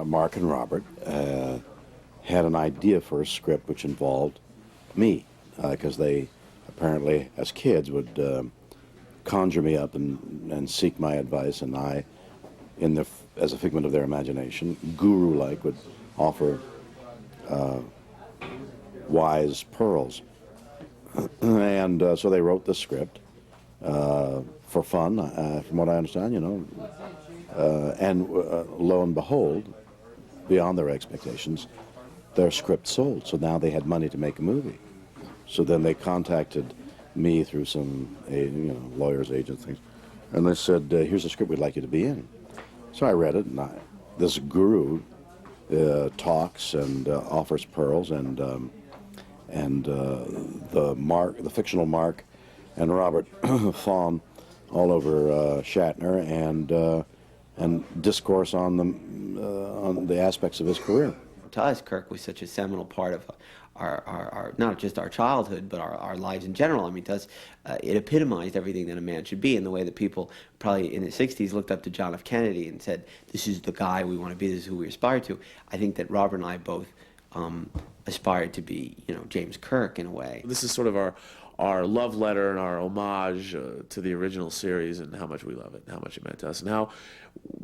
Mark and Robert had an idea for a script which involved me, because they apparently, as kids, would conjure me up and seek my advice, and I, as a figment of their imagination, guru-like, would offer wise pearls. And so they wrote the script for fun, from what I understand, you know. And lo and behold, beyond their expectations, their script sold. So now they had money to make a movie. So then they contacted me through some, lawyers, agents, things, and they said, "Here's a script we'd like you to be in." So I read it, and this guru talks and offers pearls, and the fictional Mark and Robert fawn all over Shatner and discourse on the aspects of his career. To us, Kirk was such a seminal part of our not just our childhood, but our lives in general. I mean, to us, it epitomized everything that a man should be, in the way that people probably in the 60s looked up to John F. Kennedy and said, "This is the guy we want to be, this is who we aspire to." I think that Robert and I both aspired to be, James Kirk in a way. This is sort of our love letter and our homage to the original series, and how much we love it, and how much it meant to us, and how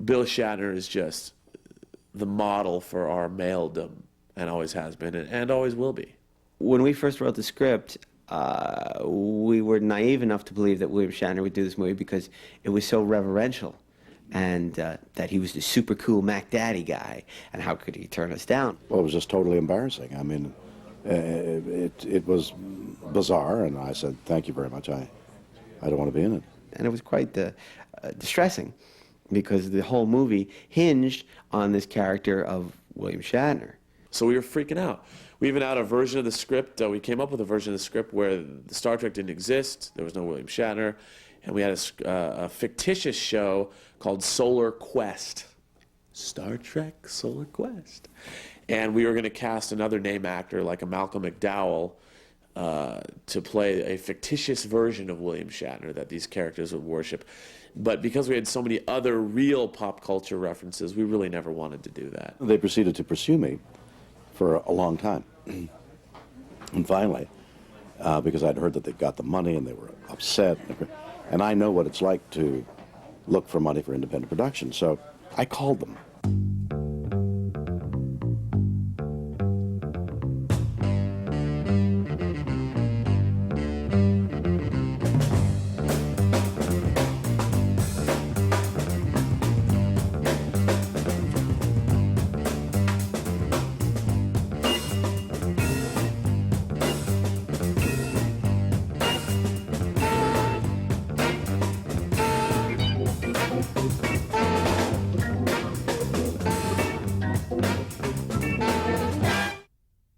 Bill Shatner is just the model for our maledom, and always has been, and always will be. When we first wrote the script, we were naive enough to believe that William Shatner would do this movie because it was so reverential, and that he was the super cool Mac Daddy guy, and how could he turn us down? Well, it was just totally embarrassing. I mean, it was bizarre, and I said, "Thank you very much. I don't want to be in it." And it was quite distressing, because the whole movie hinged on this character of William Shatner. So we were freaking out. We even had a version of the script. We came up with a version of the script where the Star Trek didn't exist. There was no William Shatner. And we had a fictitious show called Solar Quest. Star Trek Solar Quest. And we were going to cast another name actor, like a Malcolm McDowell, to play a fictitious version of William Shatner that these characters would worship. But because we had so many other real pop culture references, we really never wanted to do that. They proceeded to pursue me for a long time. And finally, because I'd heard that they got the money and they were upset, and I know what it's like to look for money for independent production, so I called them.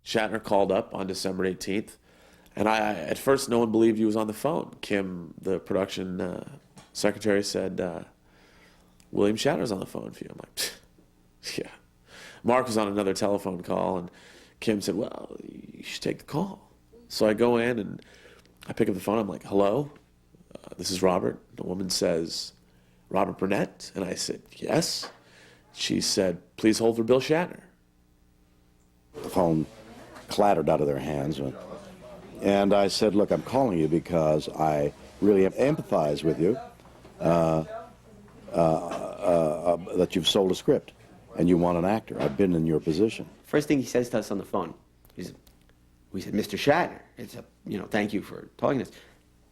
Shatner called up on December 18th, and at first no one believed he was on the phone. Kim, the production secretary, said, "William Shatner's on the phone for you." I'm like, yeah. Mark was on another telephone call, and Kim said, "Well, you should take the call." So I go in, and I pick up the phone. I'm like, "Hello, this is Robert." The woman says, "Robert Burnett?" And I said, "Yes." She said, "Please hold for Bill Shatner." The phone clattered out of their hands, and I said, "Look, I'm calling you because I really empathize with you, that you've sold a script and you want an actor. I've been in your position." First thing he says to us on the phone is, we said, "Mr. Shatner, it's thank you for talking to us.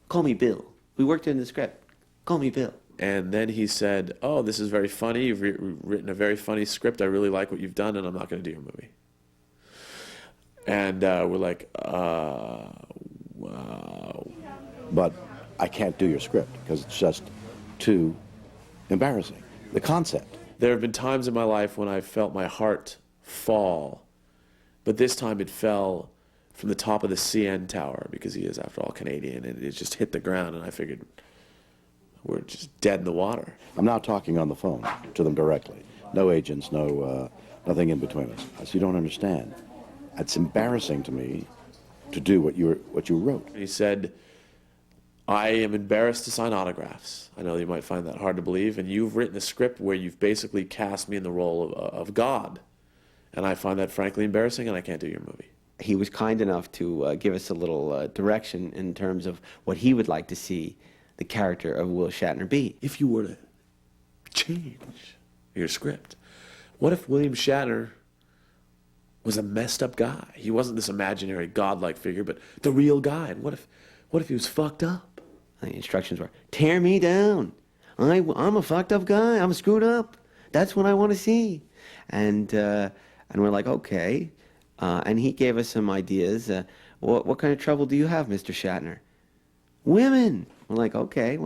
Call me Bill. We worked in the script. Call me Bill." And then he said, "Oh, this is very funny. You've written a very funny script. I really like what you've done, and I'm not going to do your movie." And we're like, wow. But I can't do your script because it's just too embarrassing. The concept. There have been times in my life when I felt my heart fall, but this time it fell from the top of the CN Tower, because he is, after all, Canadian, and it just hit the ground, and I figured we're just dead in the water. I'm now talking on the phone to them directly. No agents, nothing in between us. I said, "You don't understand. It's embarrassing to me to do what you wrote." He said, I am embarrassed to sign autographs. I know you might find that hard to believe, and you've written a script where you've basically cast me in the role of God. And I find that frankly embarrassing, and I can't do your movie. He was kind enough to give us a little direction in terms of what he would like to see the character of Will Shatner be. If you were to change your script, what if William Shatner was a messed up guy? He wasn't this imaginary godlike figure, but the real guy. And what if he was fucked up? The instructions were, tear me down. I'm a fucked up guy. I'm screwed up. That's what I want to see. And we're like, okay. And he gave us some ideas. What kind of trouble do you have, Mr. Shatner? Women. We're like, okay,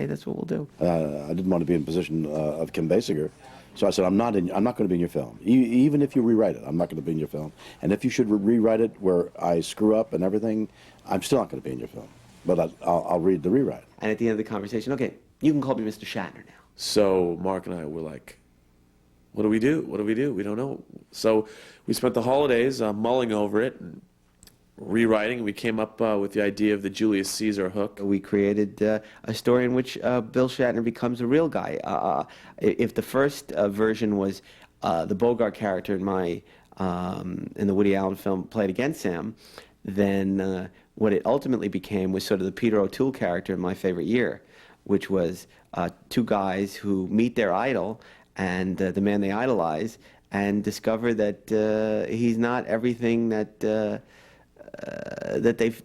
that's what we'll do. I didn't want to be in the position of Kim Basinger, so I said, I'm not going to be in your film. Even if you rewrite it, I'm not going to be in your film. And if you should rewrite it where I screw up and everything, I'm still not going to be in your film. But I'll read the rewrite. And at the end of the conversation, okay, you can call me Mr. Shatner now. So Mark and I were like, what do we do? What do we do? We don't know. So we spent the holidays mulling over it and rewriting. We came up with the idea of the Julius Caesar hook. We created a story in which Bill Shatner becomes a real guy. If the first version was the Bogart character in the Woody Allen film played against Sam, then what it ultimately became was sort of the Peter O'Toole character in My Favorite Year, which was two guys who meet their idol and the man they idolize and discover that he's not everything that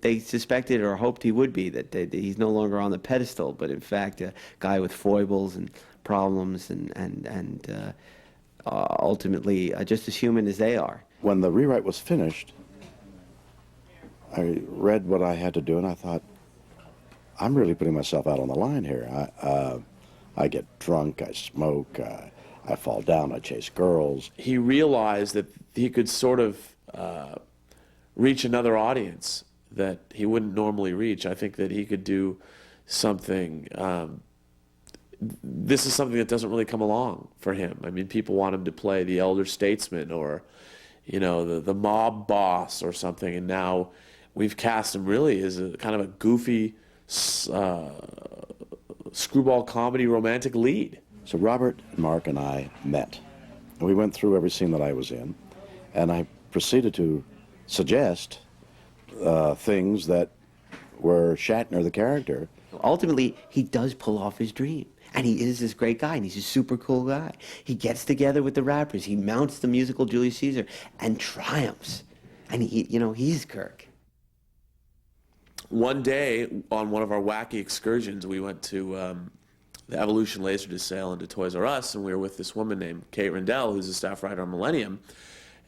they suspected or hoped he would be, that he's no longer on the pedestal, but in fact a guy with foibles and problems and ultimately just as human as they are. When the rewrite was finished, I read what I had to do, and I thought, I'm really putting myself out on the line here. I get drunk, I smoke, I fall down, I chase girls. He realized that he could sort of reach another audience that he wouldn't normally reach. I think that he could do something. This is something that doesn't really come along for him. I mean, people want him to play the elder statesman or, you know, the mob boss or something, and now we've cast him really as a kind of a goofy screwball comedy romantic lead. So Robert, Mark, and I met. And we went through every scene that I was in, and I proceeded to suggest things that were Shatner, the character. Ultimately, he does pull off his dream. And he is this great guy, and he's a super cool guy. He gets together with the rappers. He mounts the musical Julius Caesar and triumphs. And he's Kirk. One day, on one of our wacky excursions, we went to the Evolution Laserdisc sale into Toys R Us, and we were with this woman named Kate Rendell, who's a staff writer on Millennium.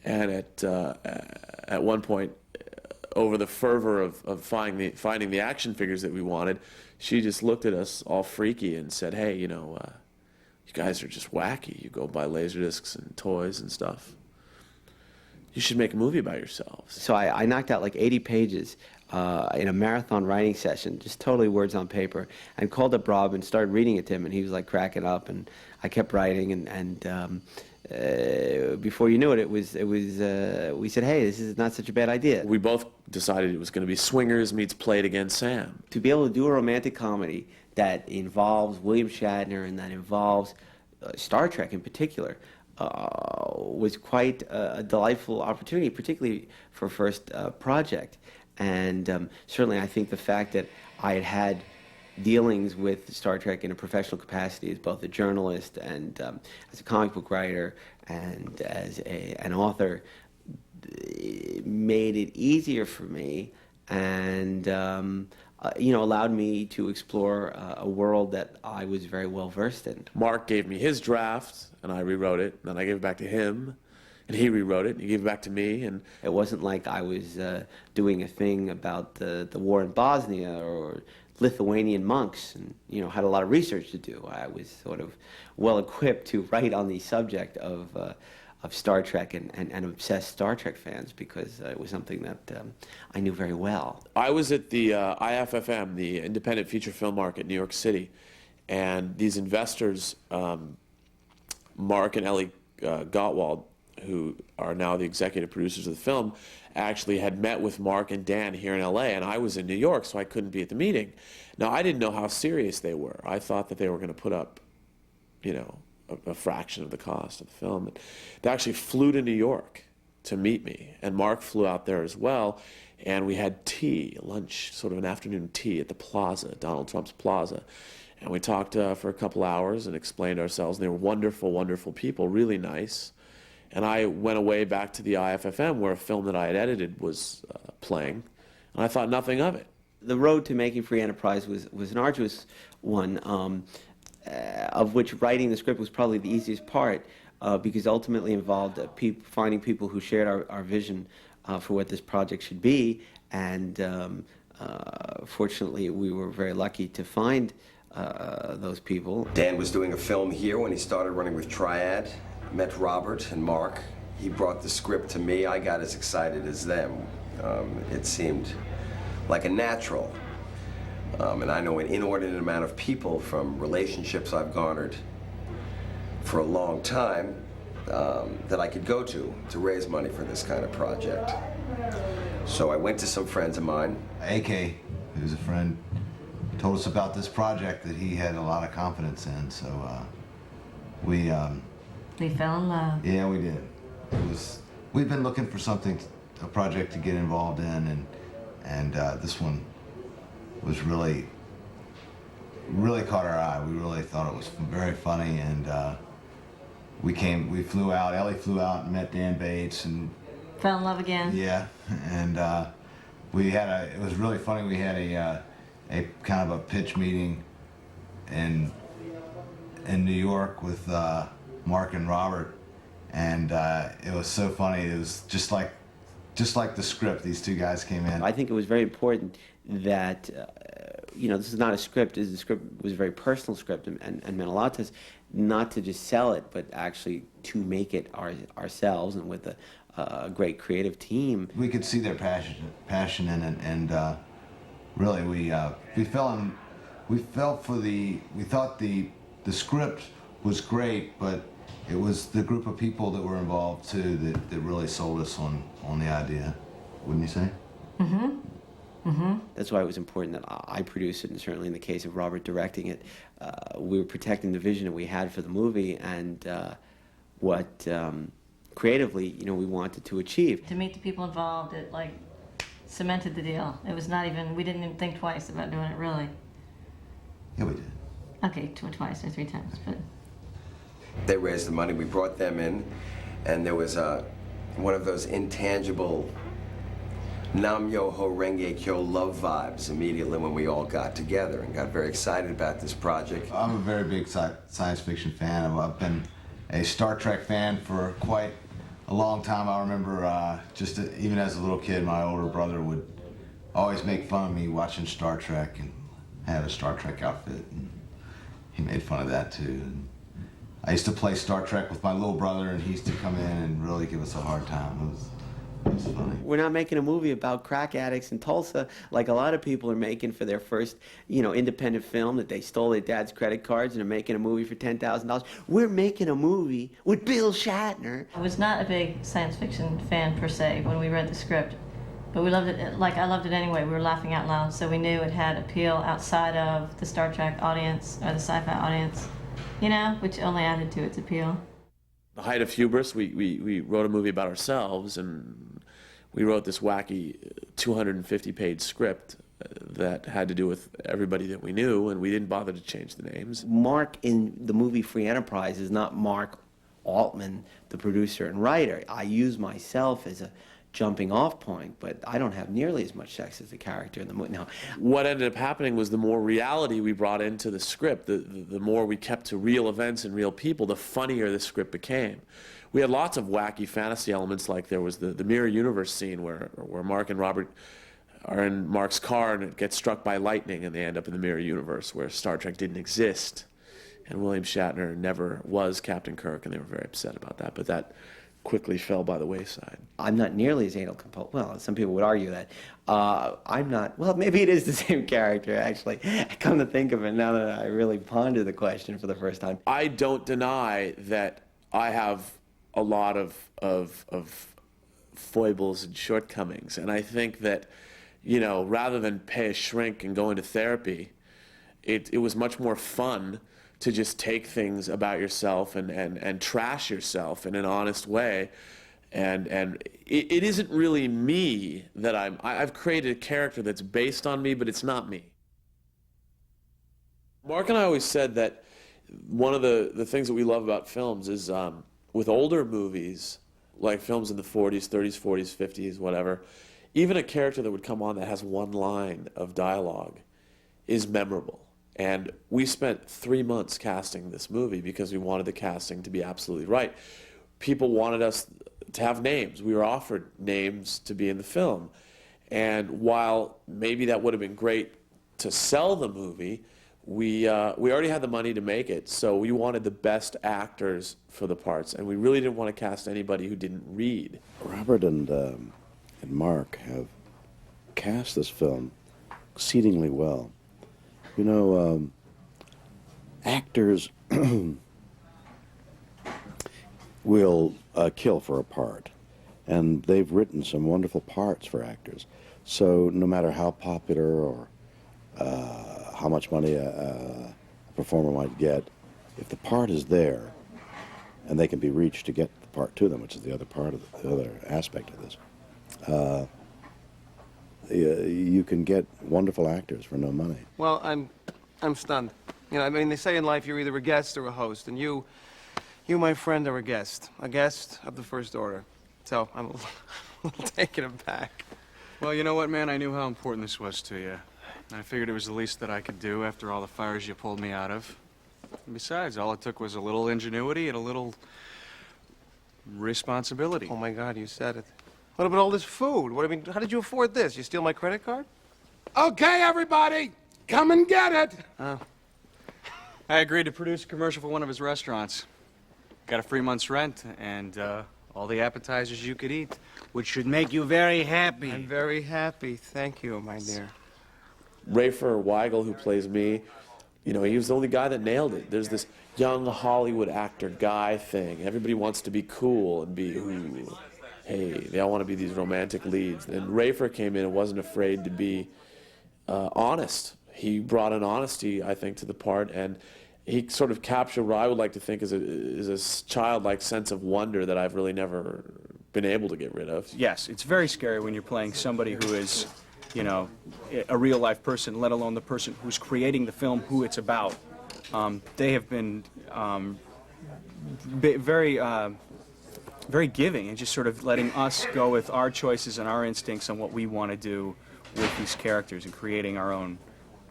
And at one point, over the fervor of finding the action figures that we wanted, she just looked at us all freaky and said, hey, you guys are just wacky. You go buy Laserdiscs and toys and stuff. You should make a movie about yourselves. So I knocked out like 80 pages in a marathon writing session, just totally words on paper, and called up Rob and started reading it to him, and he was like cracking up, and I kept writing, and before you knew it, we said, hey, this is not such a bad idea. We both decided it was going to be Swingers meets Played Against Sam. To be able to do a romantic comedy that involves William Shatner and that involves Star Trek in particular was quite a delightful opportunity, particularly for a first project. And certainly I think the fact that I had had dealings with Star Trek in a professional capacity as both a journalist and as a comic book writer and as an author made it easier for me and allowed me to explore a world that I was very well versed in. Mark gave me his draft and I rewrote it, and then I gave it back to him and he rewrote it and he gave it back to me. And it wasn't like I was doing a thing about the war in Bosnia or Lithuanian monks and had a lot of research to do. I was sort of well equipped to write on the subject of Star Trek and obsessed Star Trek fans because it was something that I knew very well. I was at the IFFM, the Independent Feature Film Market in New York City, and these investors, Mark and Ellie Gottwald, who are now the executive producers of the film, actually had met with Mark and Dan here in LA, and I was in New York, so I couldn't be at the meeting. Now, I didn't know how serious they were. I thought that they were going to put up, you know, a fraction of the cost of the film. And they actually flew to New York to meet me, and Mark flew out there as well, and we had tea, lunch, sort of an afternoon tea at the Plaza, Donald Trump's Plaza. And we talked for a couple hours and explained ourselves, and they were wonderful, wonderful people, really nice. And I went away back to the IFFM where a film that I had edited was playing, and I thought nothing of it. The road to making Free Enterprise was an arduous one, of which writing the script was probably the easiest part, because ultimately involved finding people who shared our vision for what this project should be, and fortunately we were very lucky to find those people. Dan was doing a film here when he started running with Triad, met Robert and Mark. He brought the script to me. I got as excited as them. It seemed like a natural. And I know an inordinate amount of people from relationships I've garnered for a long time that I could go to raise money for this kind of project. So I went to some friends of mine. AK, who's a friend, told us about this project that he had a lot of confidence in, so we fell in love. Yeah, we did. We've been looking for a project to get involved in, and this one was really caught our eye. We really thought it was very funny, and we flew out. Ellie flew out and met Dan Bates, and Fell in love again. yeah, and it was really funny. We had a kind of a pitch meeting in New York with Mark and Robert, and it was so funny. It was just like the script. These two guys came in. I think it was very important that this is not a script. The script was a very personal script and meant a lot to us. Not to just sell it, but actually to make it ourselves, and with a great creative team. We could see their passion in it, and really we thought the script was great, but it was the group of people that were involved too that really sold us on the idea, wouldn't you say? Mm-hmm. Mm-hmm. That's why it was important that I produced it, and certainly in the case of Robert directing it, we were protecting the vision that we had for the movie and what creatively, we wanted to achieve. To meet the people involved, it cemented the deal. It was not even, we didn't even think twice about doing it, really. Yeah, we did. Okay, twice or three times, but. They raised the money, we brought them in, and there was one of those intangible Nam Myoho Renge Kyo love vibes immediately when we all got together and got very excited about this project. I'm a very big science fiction fan. I've been a Star Trek fan for quite a long time. I remember even as a little kid, my older brother would always make fun of me watching Star Trek, and had a Star Trek outfit, and he made fun of that too. And I used to play Star Trek with my little brother, and he used to come in and really give us a hard time. It was funny. We're not making a movie about crack addicts in Tulsa like a lot of people are making for their first, independent film that they stole their dad's credit cards and are making a movie for $10,000. We're making a movie with Bill Shatner. I was not a big science fiction fan per se when we read the script, but we loved it. I loved it anyway. We were laughing out loud, so we knew it had appeal outside of the Star Trek audience or the sci-fi audience, which only added to its appeal. The height of hubris, we wrote a movie about ourselves, and we wrote this wacky 250-page script that had to do with everybody that we knew, and we didn't bother to change the names. Mark in the movie Free Enterprise is not Mark Altman, the producer and writer. I use myself as a jumping off point, but I don't have nearly as much sex as the character in the movie. Now, what ended up happening was the more reality we brought into the script, the more we kept to real events and real people, the funnier the script became. We had lots of wacky fantasy elements, like there was the mirror universe scene where Mark and Robert are in Mark's car and it gets struck by lightning and they end up in the mirror universe where Star Trek didn't exist. And William Shatner never was Captain Kirk, and they were very upset about that, but that quickly fell by the wayside. I'm not nearly as anal compulsive. Well, some people would argue that. I'm not. Well, maybe it is the same character, actually. Come to think of it, now that I really ponder the question for the first time. I don't deny that I have a lot of foibles and shortcomings. And I think that, you know, rather than pay a shrink and go into therapy, it was much more fun to just take things about yourself and trash yourself in an honest way. And it isn't really me that I've created a character that's based on me, but it's not me. Mark and I always said that one of the things that we love about films is with older movies, like films in the 40s, 30s, 40s, 50s, whatever, even a character that would come on that has one line of dialogue is memorable. And we spent 3 months casting this movie because we wanted the casting to be absolutely right. People wanted us to have names. We were offered names to be in the film. And while maybe that would have been great to sell the movie, we already had the money to make it, so we wanted the best actors for the parts, and we really didn't want to cast anybody who didn't read. Robert and Mark have cast this film exceedingly well. You know, actors will kill for a part, and they've written some wonderful parts for actors. So no matter how popular or how much money a performer might get, if the part is there and they can be reached to get the part to them, which is the other part of the other aspect of this, you can get wonderful actors for no money. Well, I'm stunned. You know, I mean, they say in life you're either a guest or a host, and you, my friend, are a guest of the first order. So I'm a little taken aback. Well, you know what, man? I knew how important this was to you. I figured it was the least that I could do after all the fires you pulled me out of. And besides, all it took was a little ingenuity and a little responsibility. Oh my God, you said it. What about all this food? What, I mean, how did you afford this? You steal my credit card? Okay, everybody, come and get it. Oh. I agreed to produce a commercial for one of his restaurants. Got a free month's rent and all the appetizers you could eat, which should make you very happy. I'm very happy. Thank you, my dear. Rafer Weigel, who plays me, you know, he was the only guy that nailed it. There's this young Hollywood actor guy thing. Everybody wants to be cool and be, ooh, hey, they all want to be these romantic leads. And Rafer came in and wasn't afraid to be honest. He brought an honesty, I think, to the part, and he sort of captured what I would like to think is a childlike sense of wonder that I've really never been able to get rid of. Yes, it's very scary when you're playing somebody who is, you know, a real-life person, let alone the person who's creating the film, who it's about. They have been very giving and just sort of letting us go with our choices and our instincts on what we want to do with these characters and creating our own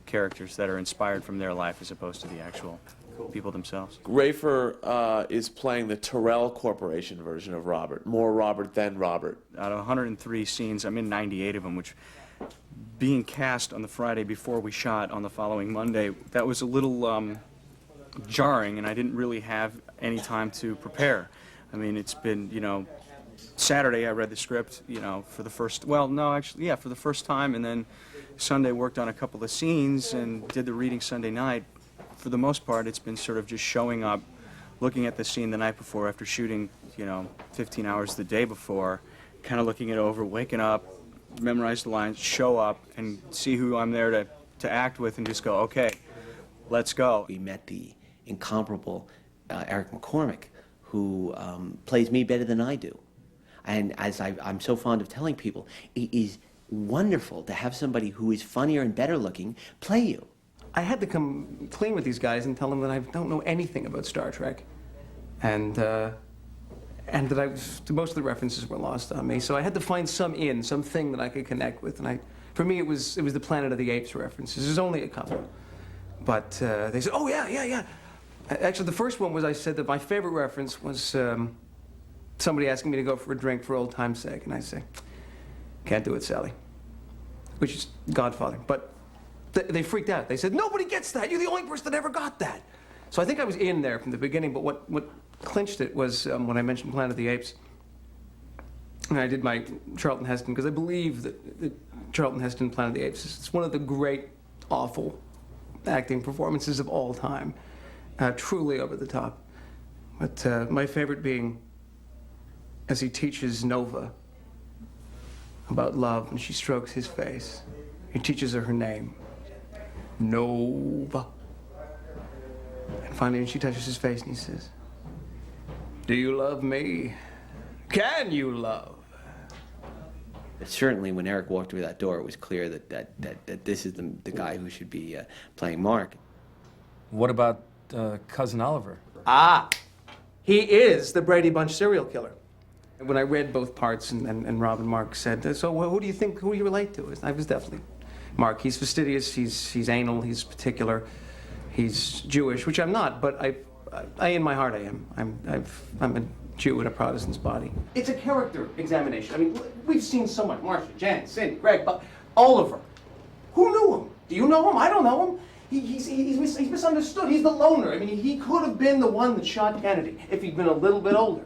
characters that are inspired from their life as opposed to the actual people themselves. Rafer is playing the Terrell Corporation version of Robert, more Robert than Robert. Out of 103 scenes, I'm in 98 of them, which, being cast on the Friday before we shot on the following Monday, that was a little jarring, and I didn't really have any time to prepare. I mean, it's been, you know, Saturday I read the script, you know, for the first, well, no, actually, yeah, for the first time, and then Sunday worked on a couple of scenes and did the reading Sunday night. For the most part, it's been sort of just showing up, looking at the scene the night before after shooting, you know, 15 hours the day before, kind of looking it over, waking up, memorize the lines, show up, and see who I'm there to act with, and just go, okay, let's go. We met the incomparable Eric McCormack, who plays me better than I do. And as I'm so fond of telling people, it is wonderful to have somebody who is funnier and better looking play you. I had to come clean with these guys and tell them that I don't know anything about Star Trek, and that most of the references were lost on me. So I had to find something that I could connect with. And for me, it was the Planet of the Apes references. There's only a couple, but they said, "Oh yeah." Actually, the first one was I said that my favorite reference was somebody asking me to go for a drink for old time's sake, and I say, "Can't do it, Sally," which is Godfather. But they freaked out. They said, "Nobody gets that. You're the only person that ever got that." So I think I was in there from the beginning. But what clinched it was when I mentioned Planet of the Apes, and I did my Charlton Heston, because I believe that Charlton Heston, Planet of the Apes, is one of the great, awful acting performances of all time. Truly over the top. But my favorite being as he teaches Nova about love, and she strokes his face. He teaches her name, Nova. And finally, she touches his face, and he says, "Do you love me? Can you love?" Certainly, when Eric walked through that door, it was clear that this is the guy who should be playing Mark. What about Cousin Oliver? Ah, he is the Brady Bunch serial killer. When I read both parts, and Rob and Mark said, "So who do you think? Who do you relate to?" I was definitely Mark. He's fastidious. He's anal. He's particular. He's Jewish, which I'm not, but I in my heart I am. I'm a Jew in a Protestant's body. It's a character examination. I mean, we've seen so much. Marcia, Jan, Cindy, Greg, but Oliver. Who knew him? Do you know him? I don't know him. He's misunderstood. He's the loner. I mean, he could have been the one that shot Kennedy if he'd been a little bit older.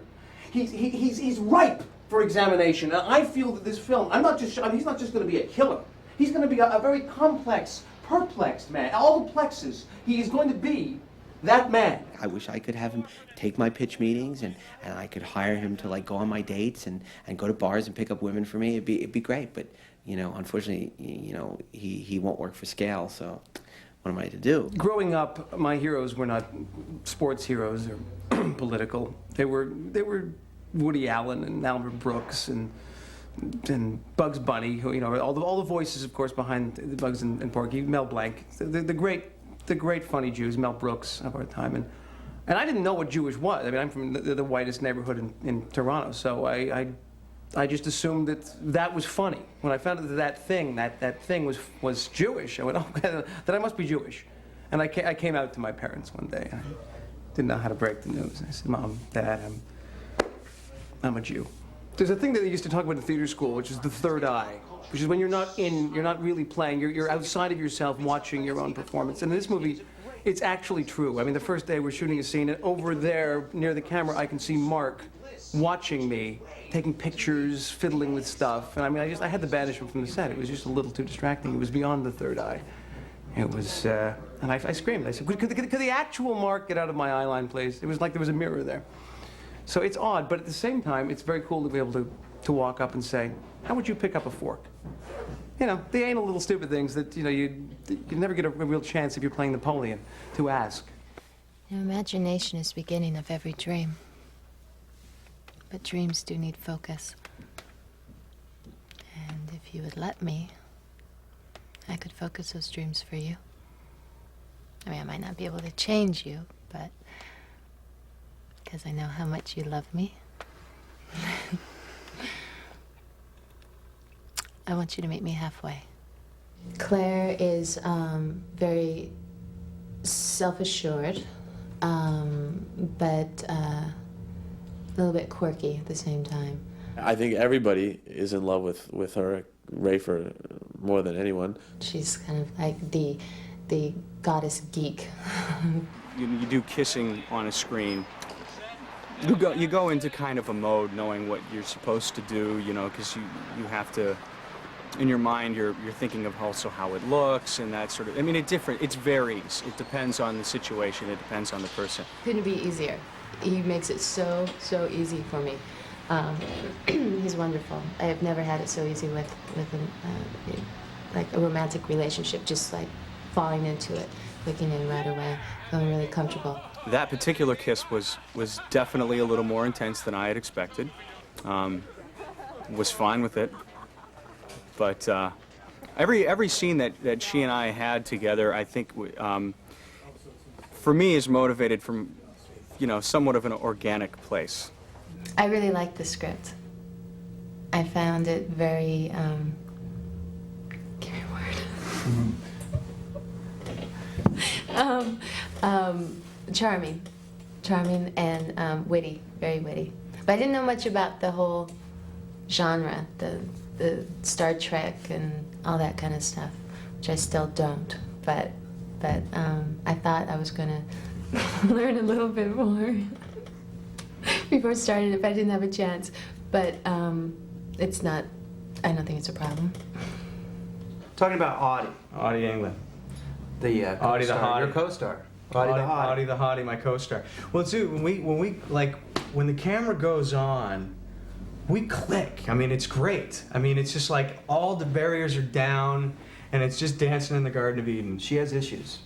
He's ripe for examination. And I feel that this film, he's not just going to be a killer. He's going to be a very complex, perplexed man. All the plexes. He is going to be that man. I wish I could have him take my pitch meetings, and I could hire him to like go on my dates and go to bars and pick up women for me. It'd be great, but you know, unfortunately, you know, he won't work for scale. So what am I to do? Growing up, my heroes were not sports heroes or political. They were Woody Allen and Albert Brooks and Bugs Bunny, who, you know, all the voices, of course, behind the Bugs and Porky. Mel Blanc, the great funny Jews, Mel Brooks of our time, and I didn't know what Jewish was. I mean, I'm from the whitest neighborhood in Toronto, so I just assumed that was funny. When I found out that thing was Jewish, I went, oh, that I must be Jewish, and I came out to my parents one day. I didn't know how to break the news. I said, "Mom, Dad, I'm a Jew." There's a thing that they used to talk about in theater school, which is the third eye, which is when you're not really playing, you're outside of yourself watching your own performance. And in this movie, it's actually true. I mean, the first day we're shooting a scene, and over there, near the camera, I can see Mark watching me, taking pictures, fiddling with stuff. And I mean, I had to banish him from the set. It was just a little too distracting. It was beyond the third eye. It was, and I screamed. I said, could the actual Mark get out of my eye line, please? It was like there was a mirror there. So it's odd, but at the same time, it's very cool to be able to walk up and say, "How would you pick up a fork?" You know, the anal little stupid things that, you know, you never get a real chance if you're playing Napoleon to ask. Your imagination is the beginning of every dream. But dreams do need focus. And if you would let me, I could focus those dreams for you. I mean, I might not be able to change you, but because I know how much you love me. I want you to meet me halfway. Claire is very self-assured, but a little bit quirky at the same time. I think everybody is in love with her, Rafer, more than anyone. She's kind of like the goddess geek. You do kissing on a screen. You go into kind of a mode knowing what you're supposed to do, you know, because you have to, in your mind, you're thinking of also how it looks and that sort of, I mean, it varies. It depends on the situation, it depends on the person. Couldn't be easier. He makes it so easy for me. He's wonderful. I have never had it so easy with like a romantic relationship, just like falling into it, clicking in right away, feeling really comfortable. That particular kiss was definitely a little more intense than I had expected. Was fine with it, but every scene that she and I had together, I think, for me, is motivated from, you know, somewhat of an organic place. I really liked the script. I found it very, give me a word. Charming and witty, very witty. But I didn't know much about the whole genre, the Star Trek and all that kind of stuff, which I still don't. But I thought I was gonna learn a little bit more before starting if I didn't have a chance. But it's not, I don't think it's a problem. Talking about Audie England. The Audie the hottie. Your co-star. Audie the hottie, my co-star. Well, too, when the camera goes on, we click. I mean, it's great. I mean, it's just like all the barriers are down, and it's just dancing in the Garden of Eden. She has issues.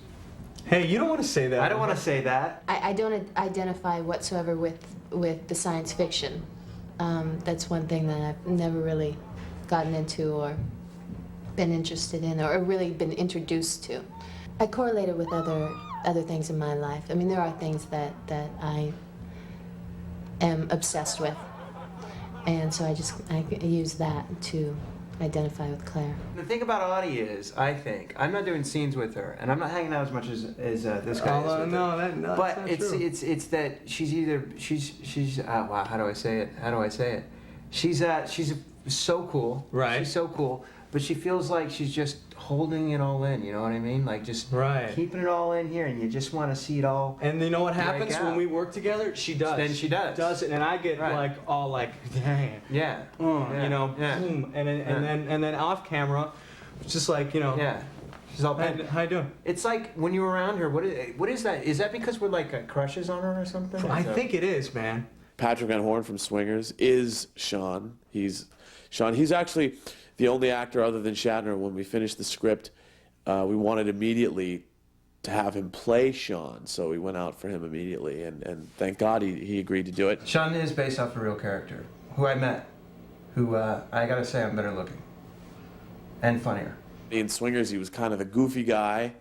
Hey, you don't want to say that. I don't want to say that. I don't identify whatsoever with the science fiction. That's one thing that I've never really gotten into or been interested in or really been introduced to. I correlate it with other things in my life. I mean, there are things that I am obsessed with, and so I use that to identify with Claire. The thing about Audie is, I think, I'm not doing scenes with her, and I'm not hanging out as much as this guy is with her. No, But that's not true. it's that she's wow, how do I say it? She's so cool. Right. She's so cool, but she feels like she's just holding it all in, you know what I mean? Like just keeping it all in here, and you just want to see it all. And you know what happens break out. when we work together? She does. Then she does. Does it, and I get like all like, dang. Yeah. You know, boom, and then off camera, it's just like, you know. Yeah. She's all How you doing? It's like when you're around her, what is that? Is that because we're like crushes on her or something? I think it is, man. Patrick Van Horn from Swingers is Sean. He's actually the only actor other than Shatner. When we finished the script, we wanted immediately to have him play Sean, so we went out for him immediately, and thank God he agreed to do it. Sean is based off a real character who I met, who I gotta say I'm better looking and funnier. In Swingers, he was kind of the goofy guy,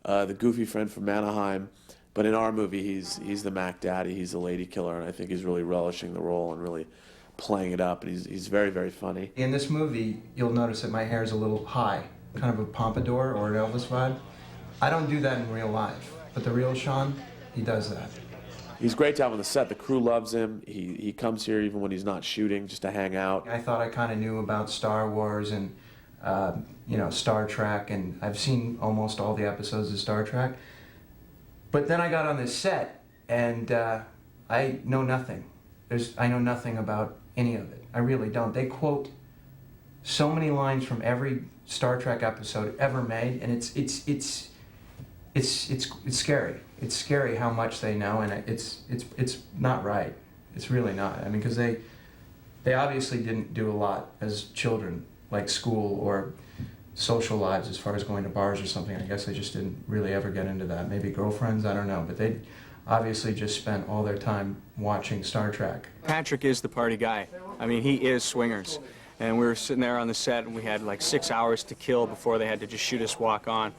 the goofy friend from Anaheim. But in our movie, he's the Mac Daddy. He's the lady killer, and I think he's really relishing the role and really playing it up. And he's very, very funny. In this movie, you'll notice that my hair is a little high, kind of a pompadour or an Elvis vibe. I don't do that in real life, but the real Sean, he does that. He's great to have on the set. The crew loves him. He comes here even when he's not shooting, just to hang out. I thought I kind of knew about Star Wars and Star Trek, and I've seen almost all the episodes of Star Trek. But then I got on this set, and I know nothing. I know nothing about any of it. I really don't. They quote so many lines from every Star Trek episode ever made, and it's scary. It's scary how much they know, and it's not right. It's really not. I mean, because they obviously didn't do a lot as children, like school or social lives as far as going to bars or something. I guess they just didn't really ever get into that. Maybe girlfriends, I don't know. But they obviously just spent all their time watching Star Trek. Patrick is the party guy. I mean, he is Swingers. And we were sitting there on the set, and we had like 6 hours to kill before they had to just shoot us walk on.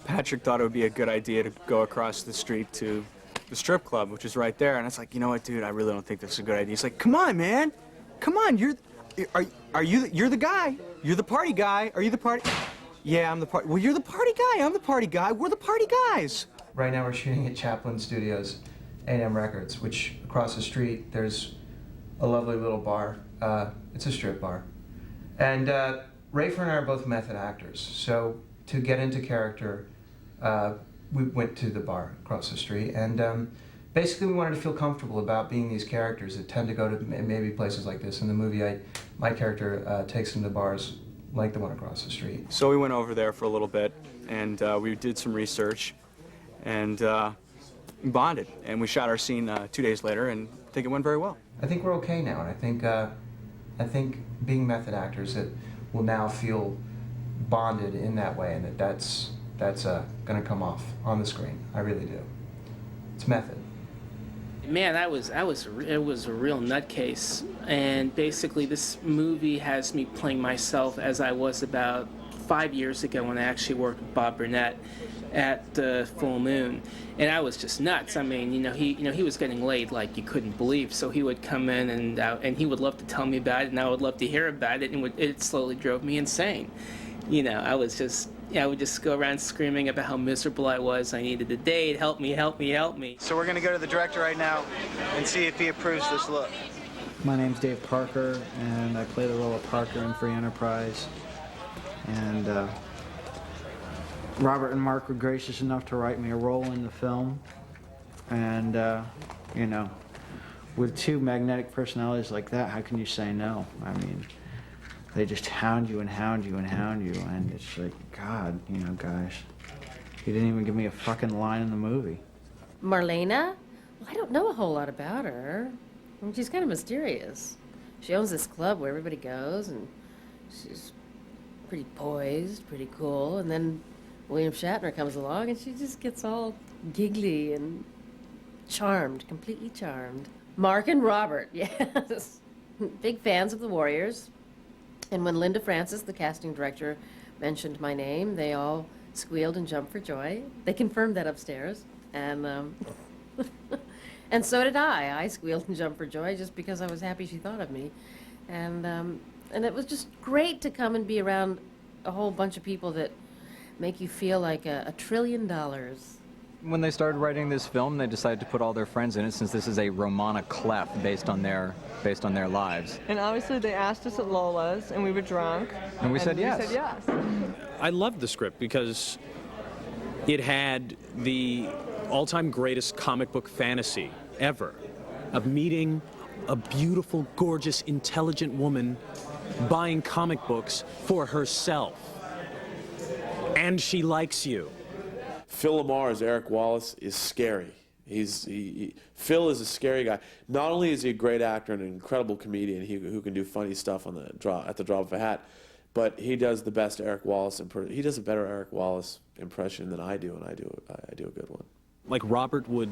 Patrick thought it would be a good idea to go across the street to the strip club, which is right there. And it's like, you know what, dude, I really don't think this is a good idea. He's like, come on, man. Come on, you're the guy. You're the party guy. Are you the party? Yeah, I'm the party. Well, you're the party guy. I'm the party guy. We're the party guys. Right now we're shooting at Chaplin Studios, A&M Records, which across the street there's a lovely little bar. It's a strip bar. And Rafer and I are both method actors. So to get into character, we went to the bar across the street. And basically we wanted to feel comfortable about being these characters that tend to go to maybe places like this. In the movie, my character takes them to bars like the one across the street. So we went over there for a little bit, and we did some research, and bonded. And we shot our scene 2 days later, and I think it went very well. I think we're okay now, and I think being method actors that will now feel bonded in that way, and that's going to come off on the screen. I really do. It's method. Man, it was a real nutcase, and basically this movie has me playing myself as I was about 5 years ago when I actually worked with Bob Burnett at the Full Moon, and I was just nuts. I mean, he was getting laid like you couldn't believe. So he would come in and he would love to tell me about it, and I would love to hear about it, and it slowly drove me insane. I would just go around screaming about how miserable I was. I needed a date. Help me, help me, help me. So we're going to go to the director right now and see if he approves this look. My name's Dave Parker, and I play the role of Parker in Free Enterprise. And Robert and Mark were gracious enough to write me a role in the film. And, with two magnetic personalities like that, how can you say no? I mean, they just hound you and hound you and hound you, and it's like, God, guys, you didn't even give me a fucking line in the movie. Marlena? Well, I don't know a whole lot about her. I mean, she's kind of mysterious. she owns this club where everybody goes, and she's pretty poised, pretty cool. And then William Shatner comes along, and she just gets all giggly and charmed, completely charmed. Mark and Robert, yes. Big fans of the Warriors. And when Linda Francis, the casting director, mentioned my name, they all squealed and jumped for joy. They confirmed that upstairs. And and so did I. I squealed and jumped for joy just because I was happy she thought of me. And it was just great to come and be around a whole bunch of people that make you feel like $1 trillion. When they started writing this film, they decided to put all their friends in it, since this is a Romana clef based on their lives. And obviously they asked us at Lola's, and we were drunk. And we said yes. We said yes. I loved the script because it had the all-time greatest comic book fantasy ever of meeting a beautiful, gorgeous, intelligent woman buying comic books for herself. And she likes you. Phil Lamar as Eric Wallace is scary. Phil is a scary guy. Not only is he a great actor and an incredible comedian who can do funny stuff at the drop of a hat, but he does the best Eric Wallace he does a better Eric Wallace impression than I do, and I do a good one. Like Robert would,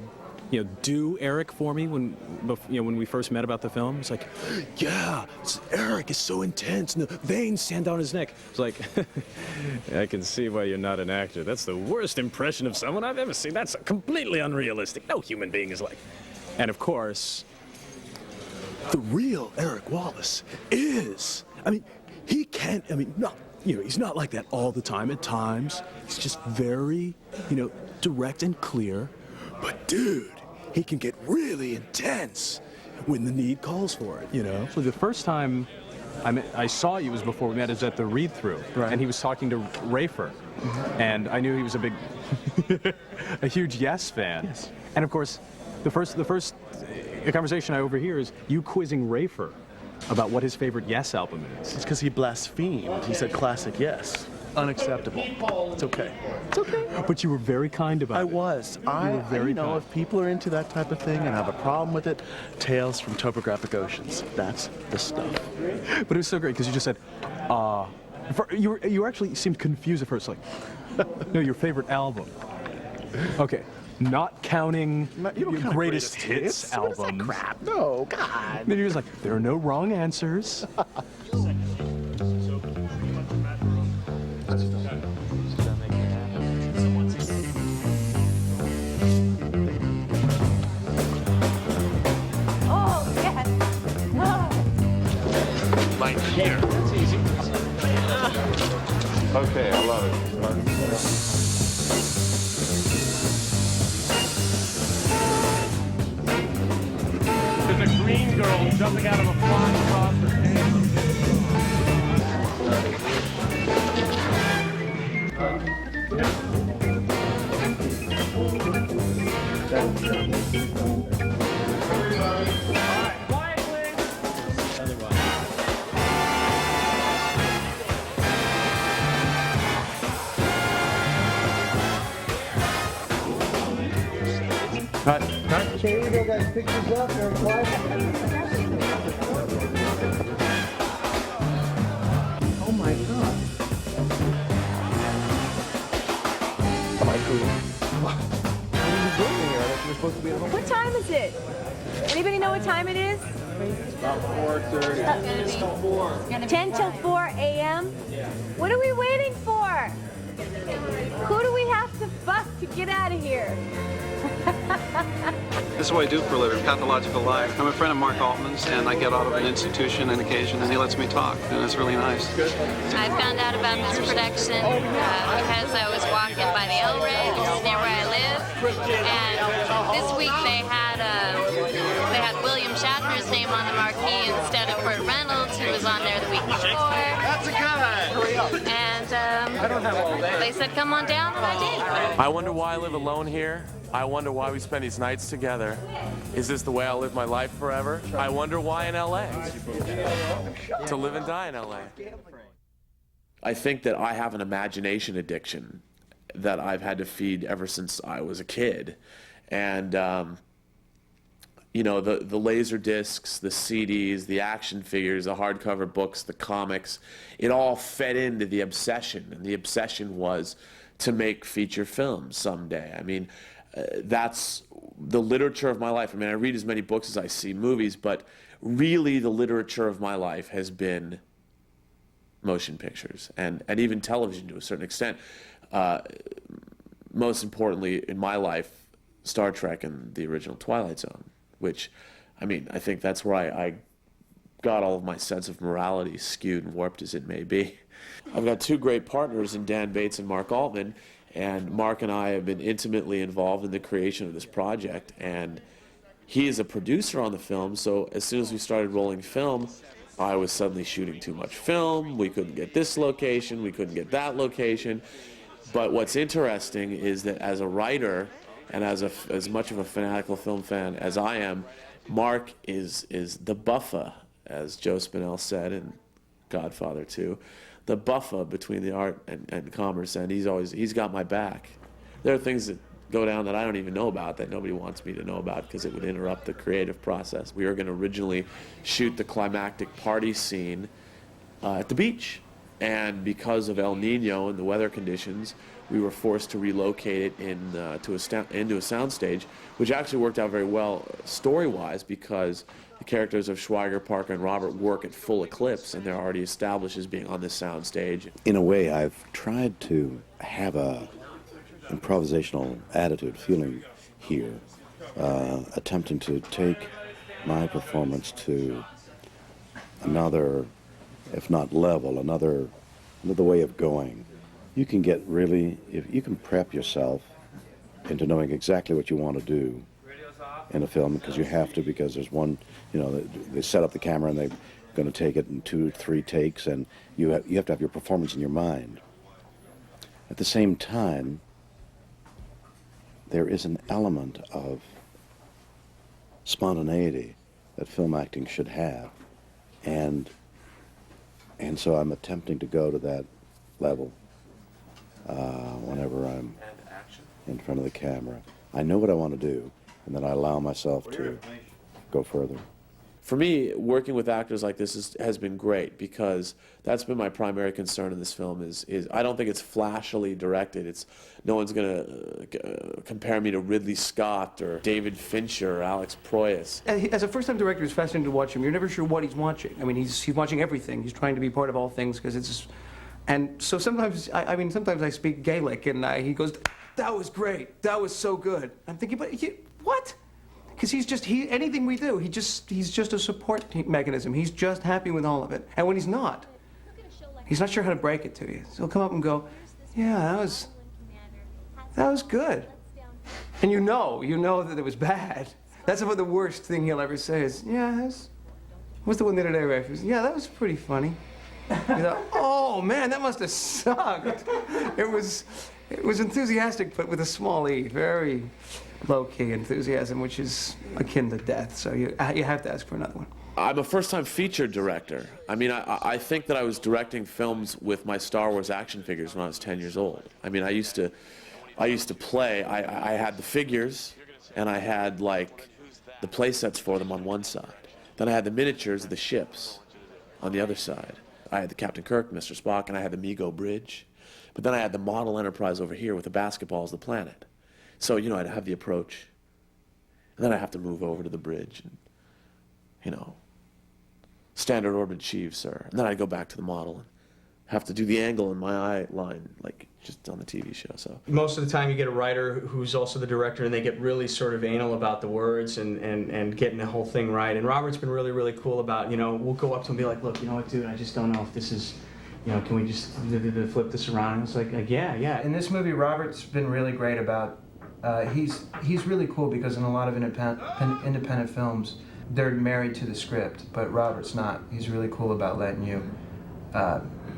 do Eric for me when we first met about the film. It's like, yeah, Eric is so intense, and the veins stand down his neck. It's like, I can see why you're not an actor. That's the worst impression of someone I've ever seen. That's completely unrealistic. No human being is like. And of course, the real Eric Wallace is. He can't. He's not like that all the time. At times, he's just very, direct and clear. But dude, he can get really intense when the need calls for it, So the first time I saw you was before we met, is at the read-through, right. And he was talking to Rafer, and I knew he was a huge Yes fan. Yes. And of course, the first conversation I overhear is you quizzing Rafer about what his favorite Yes album is. It's because he blasphemed. He said classic Yes. Unacceptable. It's okay. It's okay. But you were very kind about it. I was. You were very kind. If people are into that type of thing and have a problem with it, Tales from Topographic Oceans. That's the stuff. But it was so great because you just said, you actually seemed confused at first, like, no, your favorite album. Okay. Not counting your greatest hits albums. What is that crap? No, God. Then he was like, there are no wrong answers. Oh, yes. Oh. Right here. That's easy. Okay, I love it. There's a green girl jumping out of a flying saucer cage. Cut. Okay, here we go, guys. Pictures up. They're quiet. Oh my God. Am I cool? What are you doing here? I thought you were supposed to be at home. What time is it? Anybody know what time it is? It's about 4:30. 10 till 4 a.m.? What are we waiting for? Who do we have to fuck to get out of here? This is what I do for a living, pathological lie. I'm a friend of Mark Altman's, and I get out of an institution on occasion, and he lets me talk, and it's really nice. I found out about this production because I was walking by the El Rey, which is near where I live, and this week they had William Shatner's name on the marquee instead of Burt Reynolds, who was on there the week before. That's a guy! Hurry up! And they said, come on down, and I did. I wonder why I live alone here. I wonder why we spend these nights together. Is this the way I'll live my life forever? I wonder why in LA. To live and die in LA. I think that I have an imagination addiction that I've had to feed ever since I was a kid. And you know, the laser discs, the CDs, the action figures, the hardcover books, the comics, it all fed into the obsession. And the obsession was to make feature films someday. I mean, that's the literature of my life. I mean, I read as many books as I see movies, but really the literature of my life has been motion pictures and even television to a certain extent. Most importantly in my life, Star Trek and the original Twilight Zone, which, I mean, I think that's where I got all of my sense of morality, skewed and warped as it may be. I've got two great partners in Dan Bates and Mark Altman, and Mark and I have been intimately involved in the creation of this project, and he is a producer on the film, so as soon as we started rolling film, I was suddenly shooting too much film. We couldn't get this location, we couldn't get that location. But what's interesting is that as a writer, and as much of a fanatical film fan as I am, Mark is the buffer, as Joe Spinell said in Godfather 2, the buffer between the art and commerce, and he's got my back. There are things that go down that I don't even know about, that nobody wants me to know about because it would interrupt the creative process. We were going to originally shoot the climactic party scene at the beach, and because of El Nino and the weather conditions, we were forced to relocate it into a soundstage, which actually worked out very well story-wise because the characters of Schweiger, Parker, and Robert work at full eclipse, and they're already established as being on this soundstage. In a way, I've tried to have a improvisational attitude, feeling here, attempting to take my performance to another, if not level, another way of going. You can get really, if you can prep yourself into knowing exactly what you want to do in a film, because you have to, because there's one, you know, they set up the camera and they're going to take it in 2 or 3 takes, and you have to have your performance in your mind. At the same time, there is an element of spontaneity that film acting should have, and so I'm attempting to go to that level whenever I'm in front of the camera. I know what I want to do, and then I allow myself to go further. For me, working with actors like this has been great, because that's been my primary concern in this film is I don't think it's flashily directed. No one's going to compare me to Ridley Scott or David Fincher or Alex Proyas. As a first-time director, it's fascinating to watch him. You're never sure what he's watching. I mean, he's watching everything. He's trying to be part of all things, because it's... And so sometimes, sometimes I speak Gaelic, and he goes, "That was great. That was so good." I'm thinking, but what? Because anything we do, he's just a support mechanism. He's just happy with all of it. And when he's not sure how to break it to you. So he'll come up and go, "Yeah, that was good." And you know that it was bad. That's about the worst thing he'll ever say is, "Yeah, what's the one the other day, Rafe? Yeah, that was pretty funny." You know, "Oh man, that must have sucked." It was enthusiastic, but with a small e, very low-key enthusiasm, which is akin to death. So you have to ask for another one. I'm a first-time feature director. I mean, I think that I was directing films with my Star Wars action figures when I was 10 years old. I mean, I used to play. I had the figures, and I had like the play sets for them on one side. Then I had the miniatures of the ships on the other side. I had the Captain Kirk, Mr. Spock, and I had the Mego Bridge. But then I had the model Enterprise over here with the basketball as the planet. So, you know, I'd have the approach. And then I have to move over to the bridge and, you know, standard orbit achieved, sir. And then I'd go back to the model and have to do the angle in my eye line, like just on the TV show. So most of the time you get a writer who's also the director, and they get really sort of anal about the words and getting the whole thing right. And Robert's been really, really cool about, you know, we'll go up to him and be like, "Look, you know what, dude, I just don't know if this is, you know, can we just flip this around?" And it's like, yeah. In this movie, Robert's been really great about, he's really cool, because in a lot of independent films, they're married to the script, but Robert's not. He's really cool about letting you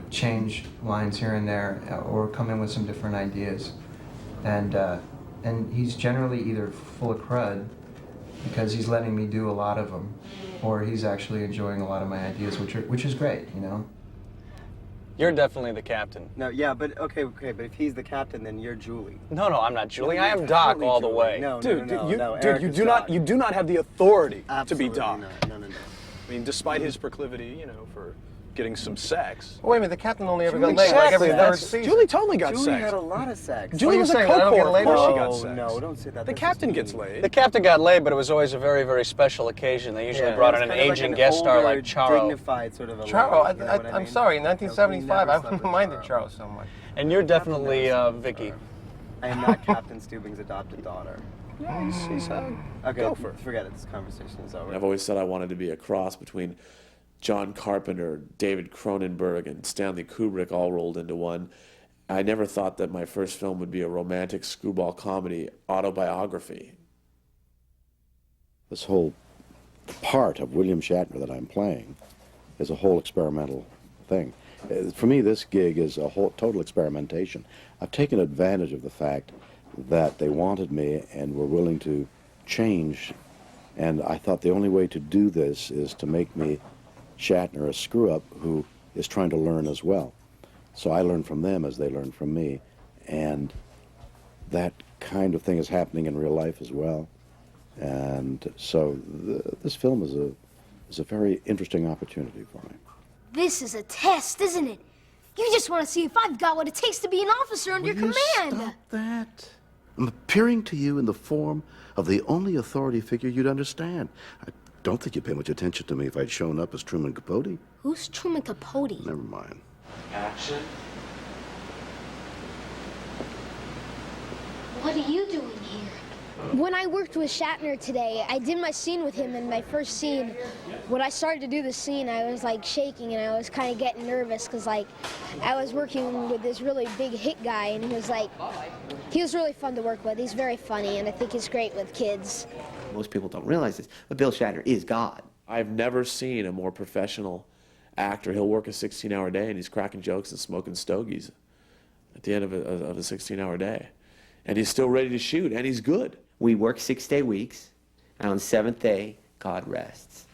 change lines here and there, or come in with some different ideas. And he's generally either full of crud, because he's letting me do a lot of them, or he's actually enjoying a lot of my ideas, which is great, you know. You're definitely the captain. No, yeah, but okay, but if he's the captain, then you're Julie. No, I'm not Julie. No, I am Doc all the Julie. way. No, dude, Eric you is do Doc. not have the authority Absolutely to be Doc. No. I mean, despite his proclivity, for getting some sex. Wait a minute, the captain only ever got Julie laid like every exactly, third season. Julie totally got Julie sex. had a lot of sex. Julie was a saying, I don't coke get whore. laid Of course all she the got Oh, sex. no, don't say that. The That's captain just gets mean. laid. The captain got laid, but it was always a very, very special occasion. They usually brought in an It was kind of aging like guest star older, like Charo. dignified sort of a Charo, lady, you know what I I'm mean? sorry, in No, we 1975, never I slept wouldn't with minded Charo. Charo so much. And you're definitely Vicky. I am not Captain Stubing's adopted daughter. Yeah, he's a Okay, gopher. forget it. This conversation is over. I've always said I wanted to be a cross between John Carpenter, David Cronenberg, and Stanley Kubrick all rolled into one. I never thought that my first film would be a romantic screwball comedy autobiography. This whole part of William Shatner that I'm playing is a whole experimental thing. For me, this gig is a whole total experimentation. I've taken advantage of the fact that they wanted me and were willing to change, and I thought the only way to do this is to make me Shatner a screw-up who is trying to learn as well. So I learn from them as they learn from me, and that kind of thing is happening in real life as well. And so this film is a very interesting opportunity for me. This is a test, isn't it? You just want to see if I've got what it takes to be an officer under your command. Stop that. I'm appearing to you in the form of the only authority figure you'd understand. I don't think you'd pay much attention to me if I'd shown up as Truman Capote. Who's Truman Capote? Never mind. Action. What are you doing here? When I worked with Shatner today, I did my scene with him, and my first scene, when I started to do the scene, I was like shaking and I was kind of getting nervous because like I was working with this really big hit guy, and he was really fun to work with. He's very funny, and I think he's great with kids. Most people don't realize this, but Bill Shatner is God. I've never seen a more professional actor. He'll work a 16-hour day and he's cracking jokes and smoking stogies at the end of a 16-hour day. And he's still ready to shoot, and he's good. We work 6-day weeks, and on the 7th day, God rests.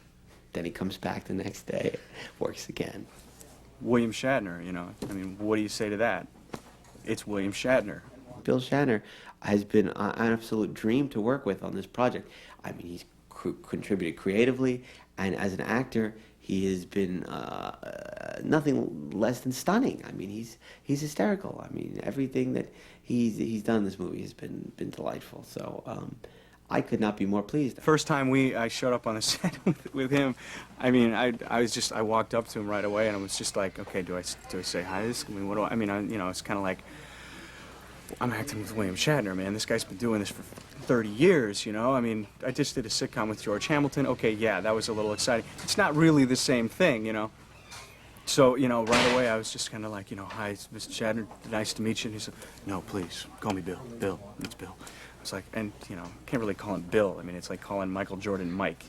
Then he comes back the next day, works again. William Shatner, I mean, what do you say to that? It's William Shatner. Bill Shatner has been an absolute dream to work with on this project. I mean, he's contributed creatively, and as an actor, he has been nothing less than stunning. I mean, he's hysterical. I mean, everything that he's done in this movie has been delightful. So I could not be more pleased. First time I showed up on the set with him, I mean, I walked up to him right away, and I was just like, okay, do I say hi to this? I mean, what do I mean? It's kind of like, I'm acting with William Shatner, man. This guy's been doing this for 30 years, I mean, I just did a sitcom with George Hamilton. Okay, yeah, that was a little exciting. It's not really the same thing, So, right away I was just kind of like, hi, Mr. Shatner, nice to meet you. And he said, no, please, call me Bill. Bill, it's Bill. I was like, and, can't really call him Bill. I mean, it's like calling Michael Jordan Mike,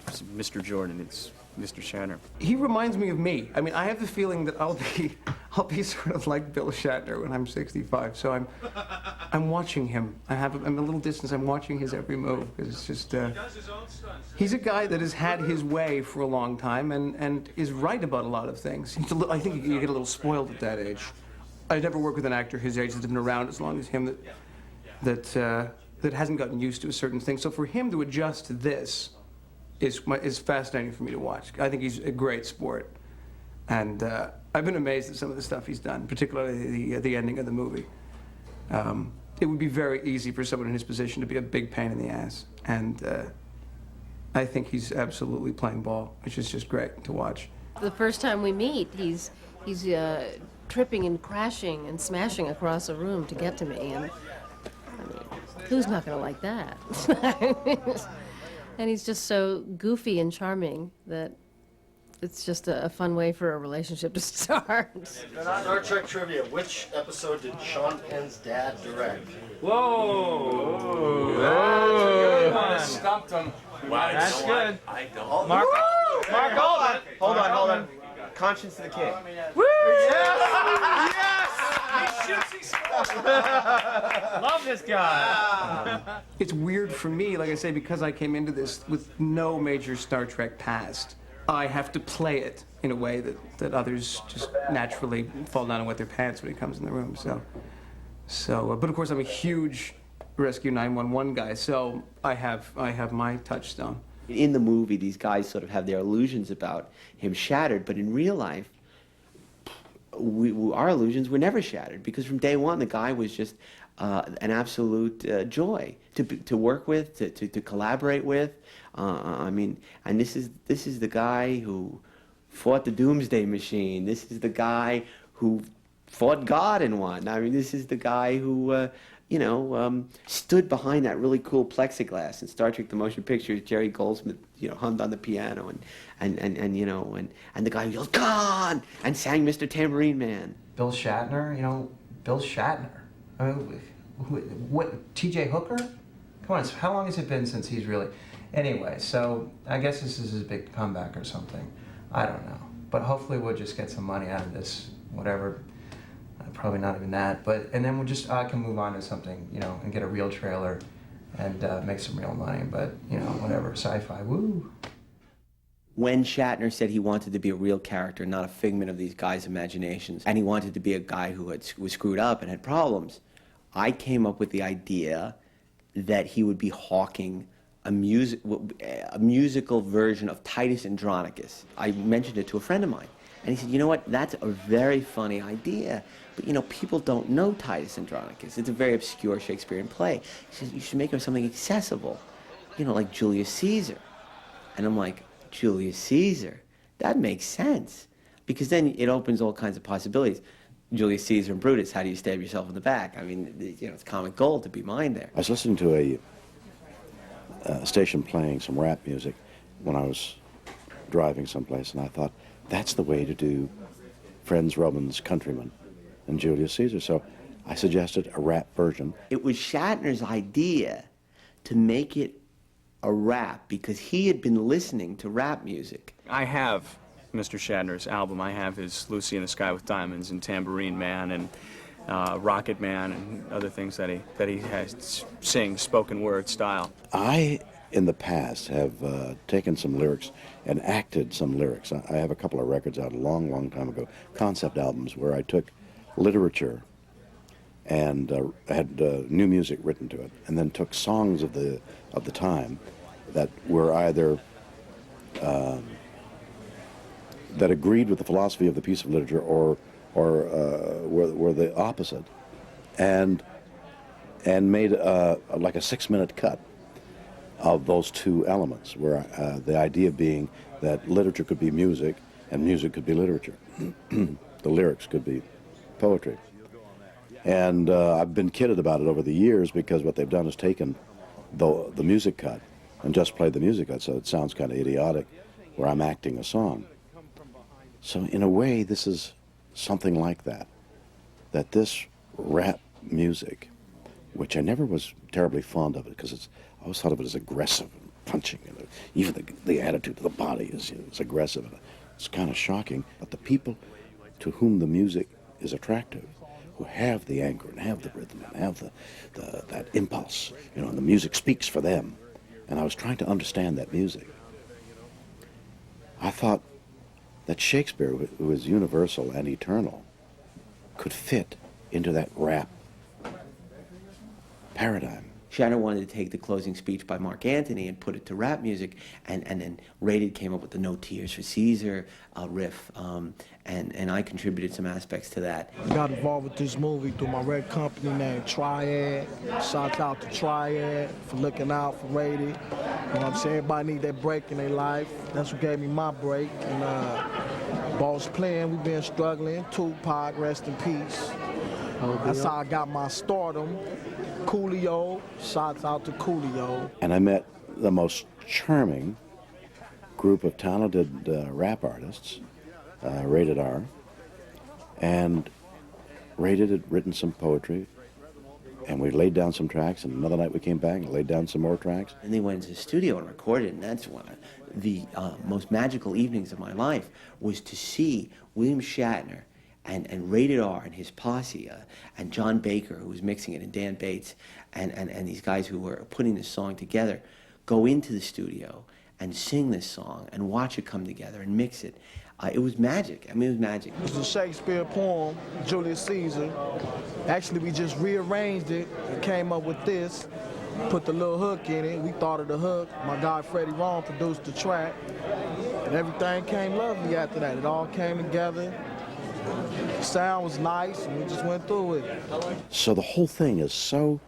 It's Mr. Jordan, it's Mr. Shatner. He reminds me of me. I mean, I have the feeling that I'll be sort of like Bill Shatner when I'm 65. So I'm watching him. I'm a little distance. I'm watching his every move because it's just. He's a guy that has had his way for a long time and is right about a lot of things. I think you get a little spoiled at that age. I never worked with an actor his age that's been around as long as him that hasn't gotten used to a certain thing. So for him to adjust to this is fascinating for me to watch. I think he's a great sport, and I've been amazed at some of the stuff he's done, particularly the ending of the movie. It would be very easy for someone in his position to be a big pain in the ass, and I think he's absolutely playing ball, which is just great to watch. The first time we meet, he's tripping and crashing and smashing across a room to get to me, and I mean, who's not going to like that? And he's just so goofy and charming that it's just a fun way for a relationship to start. Star Trek trivia. Which episode did Sean Penn's dad direct? Whoa! Whoa. Stumped him. Wow, that's good. I don't. Mark, Mark, hold on. Conscience of the King. Woo! Yes! He shoots, he scores. Love this guy. It's weird for me, like I say, because I came into this with no major Star Trek past. I have to play it in a way that others just naturally fall down and wet their pants when it comes in the room. So, but of course I'm a huge Rescue 911 guy, so I have my touchstone. In the movie, these guys sort of have their illusions about him shattered, but in real life, our illusions were never shattered, because from day one the guy was just an absolute joy to work with, to collaborate with. I mean, and this is the guy who fought the Doomsday Machine. This is the guy who fought God and won. I mean, this is the guy who stood behind that really cool plexiglass in Star Trek: The Motion Picture. Jerry Goldsmith, hummed on the piano, and the guy who yelled "Gone!" and sang "Mr. Tambourine Man." Bill Shatner, Bill Shatner. I mean, what? T.J. Hooker? Come on, how long has it been since he's really? Anyway, so I guess this is his big comeback or something. I don't know, but hopefully we'll just get some money out of this, whatever. Probably not even that, and then I can move on to something, and get a real trailer and make some real money, but, whatever, sci-fi, woo. When Shatner said he wanted to be a real character, not a figment of these guys' imaginations, and he wanted to be a guy who was screwed up and had problems, I came up with the idea that he would be hawking a musical version of Titus Andronicus. I mentioned it to a friend of mine, and he said, you know what, that's a very funny idea. But, people don't know Titus Andronicus. It's a very obscure Shakespearean play. He says, you should make him something accessible, like Julius Caesar. And I'm like, Julius Caesar? That makes sense. Because then it opens all kinds of possibilities. Julius Caesar and Brutus, how do you stab yourself in the back? I mean, it's comic gold to be mined there. I was listening to a station playing some rap music when I was driving someplace, and I thought, that's the way to do Friends, Romans, Countrymen, and Julius Caesar. So I suggested a rap version. It was Shatner's idea to make it a rap because he had been listening to rap music. I have Mr. Shatner's album. I have his Lucy in the Sky with Diamonds and Tambourine Man and Rocket Man and other things that he has sing spoken word style. I, in the past, have taken some lyrics and acted some lyrics. I have a couple of records out a long, long time ago, concept albums, where I took literature and had new music written to it, and then took songs of the time that were either that agreed with the philosophy of the piece of literature or were the opposite, and made like a 6-minute cut of those two elements, where the idea being that literature could be music and music could be literature. The lyrics could be poetry. And I've been kidded about it over the years, because what they've done is taken the music cut and just played the music cut, so it sounds kind of idiotic, where I'm acting a song. So in a way, this is something like that this rap music, which I never was terribly fond of it, because I always thought of it as aggressive and punching, and even the attitude of the body is aggressive, and it's kind of shocking. But the people to whom the music is attractive, who have the anger and have the rhythm and have that impulse, and the music speaks for them. And I was trying to understand that music. I thought that Shakespeare, who is universal and eternal, could fit into that rap paradigm. Shatner wanted to take the closing speech by Mark Antony and put it to rap music, and then Rated came up with the No Tears for Caesar riff, and I contributed some aspects to that. I got involved with this movie through my record company named Triad. Shout out to Triad for looking out for Rated. You know what I'm saying? Everybody need that break in their life. That's what gave me my break. And Boss Playing, we've been struggling. Tupac, rest in peace. That's how I got my stardom. Coolio, shouts out to Coolio. And I met the most charming group of talented rap artists, Rated R, and Rated had written some poetry, and we laid down some tracks, and another night we came back and laid down some more tracks. And they went into the studio and recorded, and that's one of the most magical evenings of my life, was to see William Shatner and Rated R and his posse, and John Baker, who was mixing it, and Dan Bates, and these guys who were putting this song together, go into the studio and sing this song and watch it come together and mix it. It was magic. I mean, it was magic. It was a Shakespeare poem, Julius Caesar. Actually, we just rearranged it and came up with this. Put the little hook in it. We thought of the hook. My guy Freddie Ron produced the track. And everything came lovely after that. It all came together. The sound was nice, and we just went through it. So the whole thing is so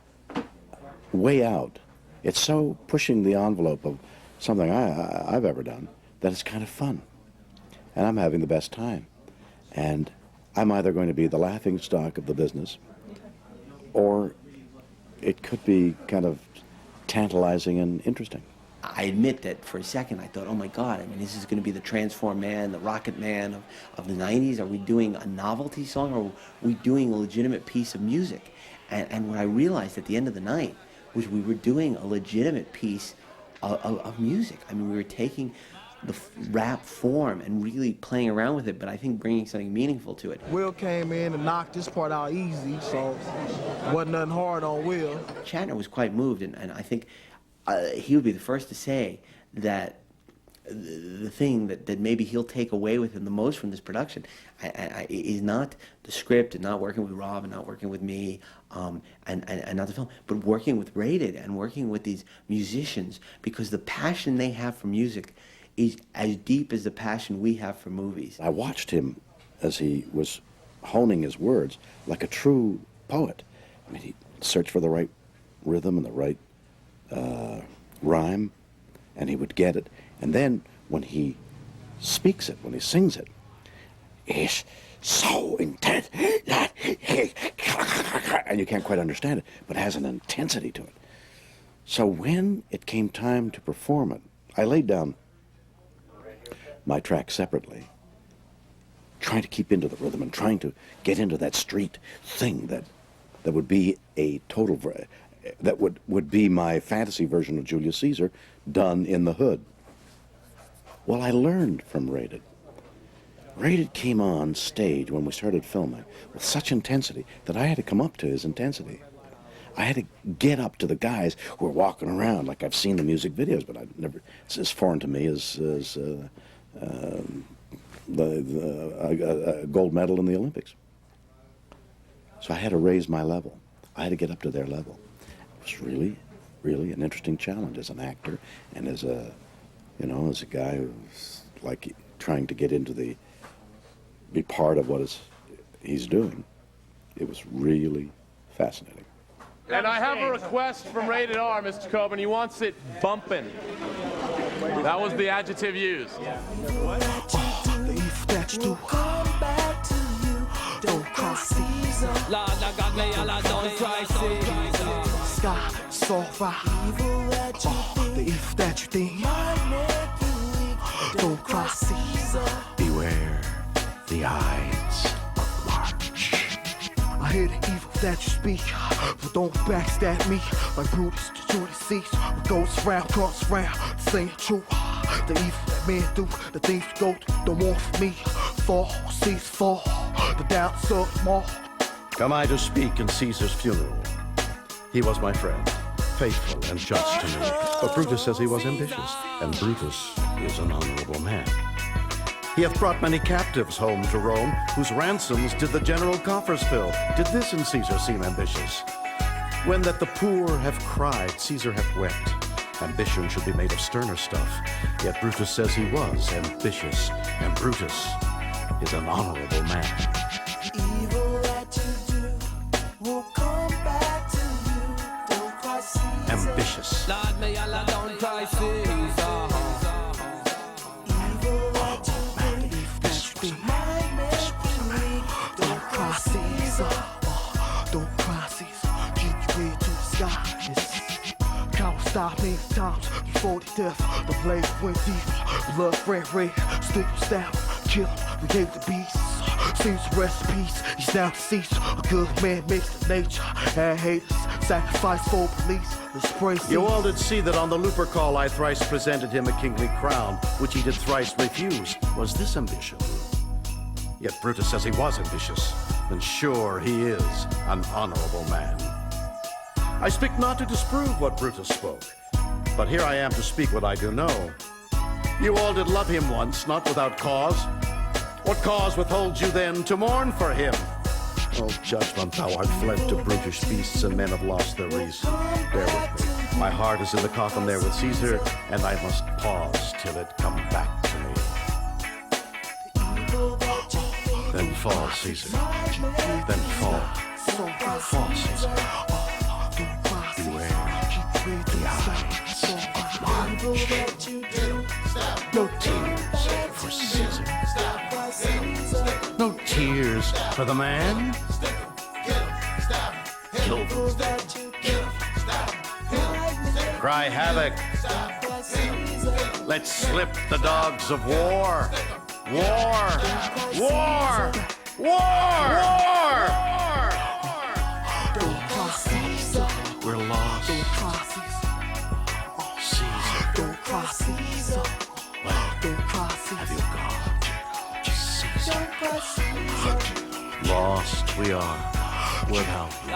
way out. It's so pushing the envelope of something I've ever done that it's kind of fun. And I'm having the best time. And I'm either going to be the laughing stock of the business, or it could be kind of tantalizing and interesting. I admit that for a second I thought, oh my God, I mean, this is going to be the Transform Man, the Rocket Man of the 90s. Are we doing a novelty song, or are we doing a legitimate piece of music? And what I realized at the end of the night was we were doing a legitimate piece of music. I mean, we were taking the rap form and really playing around with it, but I think bringing something meaningful to it. Will came in and knocked this part out easy, so wasn't nothing hard on Will. Shatner was quite moved, and I think he would be the first to say that the thing that maybe he'll take away with him the most from this production is not the script and not working with Rob and not working with me and not the film, but working with Rated and working with these musicians, because the passion they have for music is as deep as the passion we have for movies. I watched him as he was honing his words like a true poet. I mean, he searched for the right rhythm and the right rhyme, and he would get it. And then when he speaks it, when he sings it, it's so intense, and you can't quite understand it, but it has an intensity to it. So when it came time to perform it, I laid down my track separately, trying to keep into the rhythm and trying to get into that street thing that would be a total, that would be my fantasy version of Julius Caesar done in the hood. Well, I learned from Rated. Rated came on stage when we started filming with such intensity that I had to come up to his intensity. I had to get up to the guys who were walking around like I've seen the music videos, but I've never, it's as foreign to me as the gold medal in the Olympics. So I had to raise my level. I had to get up to their level. It was really, really an interesting challenge as an actor and as a, you know, as a guy who's like trying to get into be part of what he's doing. It was really fascinating. And I have a request from Rated R, Mr. Coburn. He wants it bumping. That was the adjective used. The if that you do, don't cry Caesar. Don't cry Caesar. Sky so far. The if that you think, don't cry Caesar. Beware the eyes of March. I hear the evil that you speak, but don't backstab me like Brutus to Julius Caesar. What goes round comes round, saying true. The evil that men do, the things we go through, don't want for me. Fall, Caesar fall, the down so small. Come I to speak in Caesar's funeral. He was my friend, faithful and just to me. But Brutus says he was ambitious, and Brutus is an honorable man. He hath brought many captives home to Rome, whose ransoms did the general coffers fill. Did this in Caesar seem ambitious? When that the poor have cried, Caesar hath wept. Ambition should be made of sterner stuff. Yet Brutus says he was ambitious, and Brutus is an honorable man. Evil that you do will come back to you. Don't cry Caesar. Ambitious. Lord, may Allah don't cry Caesar. Evil that you do, that you might make you weak. Don't cry Caesar. Don't cry Caesar. Keep your way to the sky. Cowards stop many times before the death. The blade went deep. Blood ran red. Stick stab. Kill. We gave the beast. Seems to rest in peace. He's now deceased. A good man makes the nature. And haters sacrifice for police. You all did see that on the Looper call I thrice presented him a kingly crown, which he did thrice refuse. Was this ambition? Yet Brutus says he was ambitious, and sure he is an honorable man. I speak not to disprove what Brutus spoke, but here I am to speak what I do know. You all did love him once, not without cause. What cause withholds you then to mourn for him? Oh, judgment, thou art fled to brutish beasts, and men have lost their reason. Bear with me. My heart is in the coffin there with Caesar, and I must pause till it come back to me. Then fall, Caesar. Then fall. Fall, Caesar. Beware the eyes of March. No tears for Caesar. No tears for the man. Kill them. Cry havoc. Let's slip the dogs of war. War! War! War! War! We're lost. Caesar. Where have you gone? Caesar. Lost we are without you.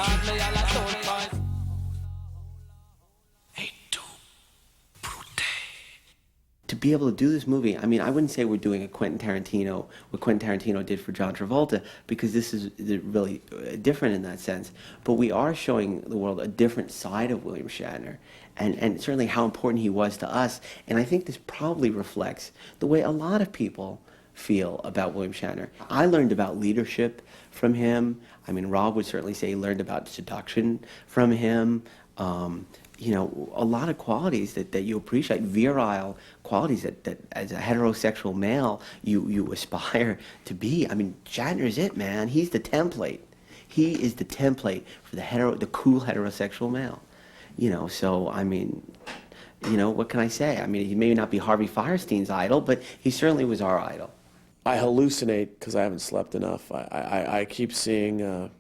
To be able to do this movie, I mean, I wouldn't say we're doing what Quentin Tarantino did for John Travolta, because this is really different in that sense. But we are showing the world a different side of William Shatner, and certainly how important he was to us. And I think this probably reflects the way a lot of people feel about William Shatner. I learned about leadership from him. I mean, Rob would certainly say he learned about seduction from him. You know, a lot of qualities that you appreciate, virile qualities that as a heterosexual male you aspire to be. I mean, Shatner's it, man. He's the template. He is the template for the cool heterosexual male. You know, so I mean, you know, what can I say? I mean, he may not be Harvey Firestein's idol, but he certainly was our idol. I hallucinate because I haven't slept enough. I keep seeing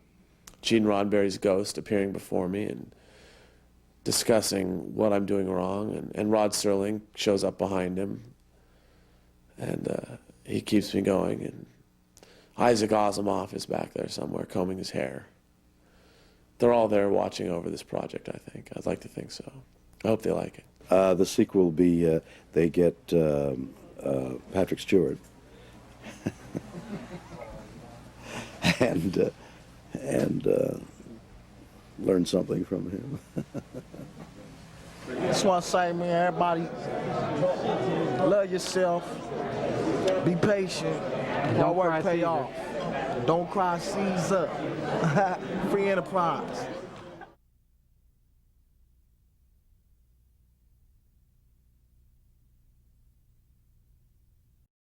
Gene Roddenberry's ghost appearing before me and discussing what I'm doing wrong, and Rod Serling shows up behind him, and he keeps me going, and Isaac Asimov is back there somewhere combing his hair. They're all there watching over this project, I think. I'd like to think so. I hope they like it. The sequel will be they get Patrick Stewart and learn something from him. Just want to say, man, everybody, love yourself, be patient, hard work pay off. Don't cry, seize up. Free enterprise.